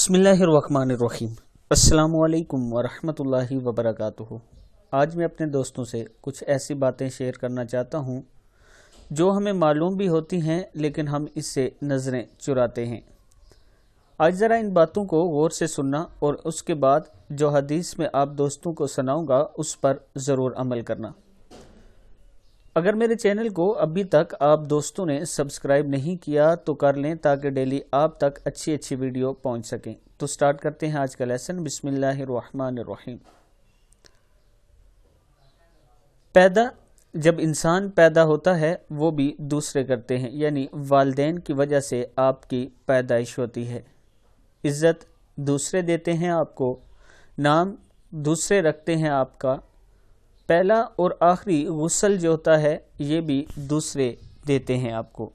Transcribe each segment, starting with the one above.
बिस्मिल्लाहिर्रहमानिर्रहीम। अस्सलामुअलैकुम वरहमतुल्लाहि वबरकातुहू। आज मैं अपने दोस्तों से कुछ ऐसी बातें शेयर करना चाहता हूँ जो हमें मालूम भी होती हैं लेकिन हम इससे नज़रें चुराते हैं। आज ज़रा इन बातों को गौर से सुनना और उसके बाद जो हदीस में आप दोस्तों को सुनाऊंगा उस पर ज़रूर अमल करना। अगर मेरे चैनल को अभी तक आप दोस्तों ने सब्सक्राइब नहीं किया तो कर लें ताकि डेली आप तक अच्छी अच्छी वीडियो पहुंच सकें। तो स्टार्ट करते हैं आज का लेसन। बिस्मिल्लाहिर्रहमानिर्रहीम। जब इंसान पैदा होता है वो भी दूसरे करते हैं, यानी वालिदैन की वजह से आपकी पैदाइश होती है। इज़्ज़त दूसरे देते हैं आपको, नाम दूसरे रखते हैं आपका, पहला और आखिरी गुस्ल जो होता है ये भी दूसरे देते हैं आपको,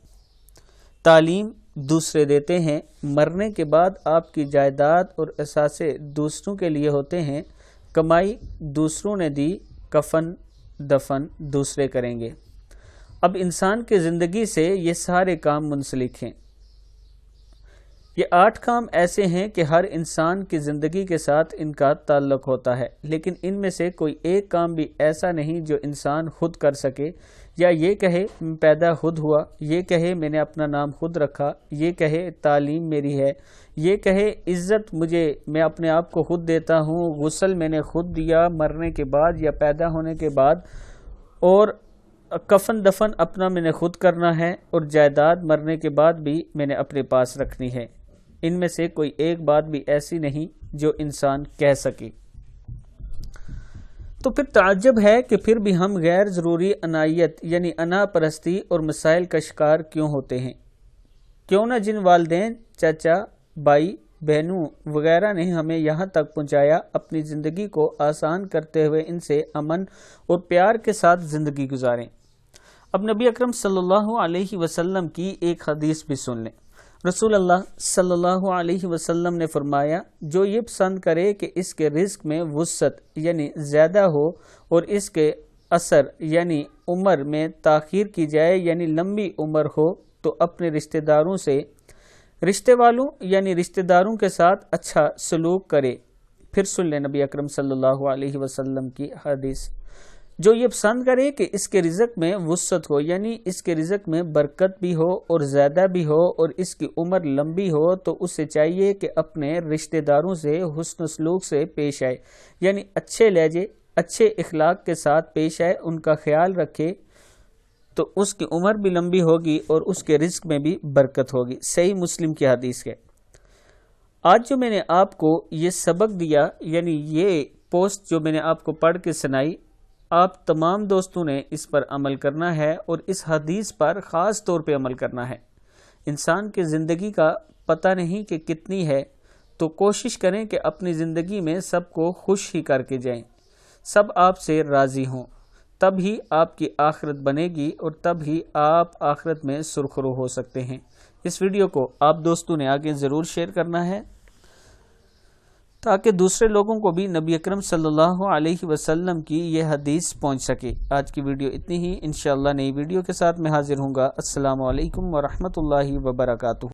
तालीम दूसरे देते हैं, मरने के बाद आपकी जायदाद और असासे दूसरों के लिए होते हैं, कमाई दूसरों ने दी, कफन दफन दूसरे करेंगे। अब इंसान की ज़िंदगी से ये सारे काम मुंसलिक हैं। ये 8 काम ऐसे हैं कि हर इंसान की ज़िंदगी के साथ इनका ताल्लुक़ होता है, लेकिन इनमें से कोई एक काम भी ऐसा नहीं जो इंसान खुद कर सके, या ये कहे मैं पैदा खुद हुआ, ये कहे मैंने अपना नाम खुद रखा, ये कहे तालीम मेरी है, ये कहे इज़्ज़त मैं अपने आप को खुद देता हूँ, गुस्ल मैंने खुद दिया मरने के बाद या पैदा होने के बाद, और कफन दफन अपना मैंने खुद करना है, और जायदाद मरने के बाद भी मैंने अपने पास रखनी है। इनमें से कोई एक बात भी ऐसी नहीं जो इंसान कह सके। तो फिर ताज्जुब है कि फिर भी हम गैर ज़रूरी अनायत यानी अना परस्ती और मसाइल का शिकार क्यों होते हैं। क्यों ना जिन वालिदैन, चाचा, भाई, बहनों वगैरह ने हमें यहाँ तक पहुँचाया, अपनी ज़िंदगी को आसान करते हुए इनसे अमन और प्यार के साथ ज़िंदगी गुजारें। अब नबी अकरम सल्लल्लाहु अलैहि वसल्लम की एक हदीस भी सुन लें। रसूल अल्लाह सल्लल्लाहु अलैहि वसल्लम ने फरमाया, जो ये पसंद करे कि इसके रिज़्क में वुसअत यानी ज़्यादा हो और इसके असर यानी उम्र में ताख़ीर की जाए यानी लंबी उम्र हो, तो अपने रिश्ते वालों यानी रिश्तेदारों के साथ अच्छा सलूक करे। फिर सुन ले नबी अकरम सल्लल्लाहु अलैहि वसल्लम की हदीस। जो ये पसंद करे कि इसके रिज़्क में वुसअत हो यानी इसके रिज़्क में बरकत भी हो और ज़्यादा भी हो और इसकी उम्र लंबी हो, तो उसे चाहिए कि अपने रिश्तेदारों से हुस्न सलूक से पेश आए, यानी अच्छे लहजे अच्छे इखलाक के साथ पेश आए, उनका ख्याल रखे, तो उसकी उम्र भी लंबी होगी और उसके रिज़्क में भी बरकत होगी। सही मुस्लिम की हदीस है। आज जो मैंने आपको ये सबक दिया यानी ये पोस्ट जो मैंने आपको पढ़ के सुनाई, आप तमाम दोस्तों ने इस पर अमल करना है और इस हदीस पर ख़ास तौर पे अमल करना है। इंसान की ज़िंदगी का पता नहीं कि कितनी है, तो कोशिश करें कि अपनी ज़िंदगी में सबको खुश ही करके जाएं, सब आपसे राज़ी हों, तब ही आपकी आखिरत बनेगी और तब ही आप आखिरत में सुरखरू हो सकते हैं। इस वीडियो को आप दोस्तों ने आगे ज़रूर शेयर करना है ताकि दूसरे लोगों को भी नबी अकरम सल्लल्लाहु अलैहि वसल्लम की ये हदीस पहुंच सके। आज की वीडियो इतनी ही। इंशाअल्लाह नई वीडियो के साथ मैं हाजिर हूँगा। अस्सलामु अलैकुम वरहमतुल्लाहि वबरकातुहू।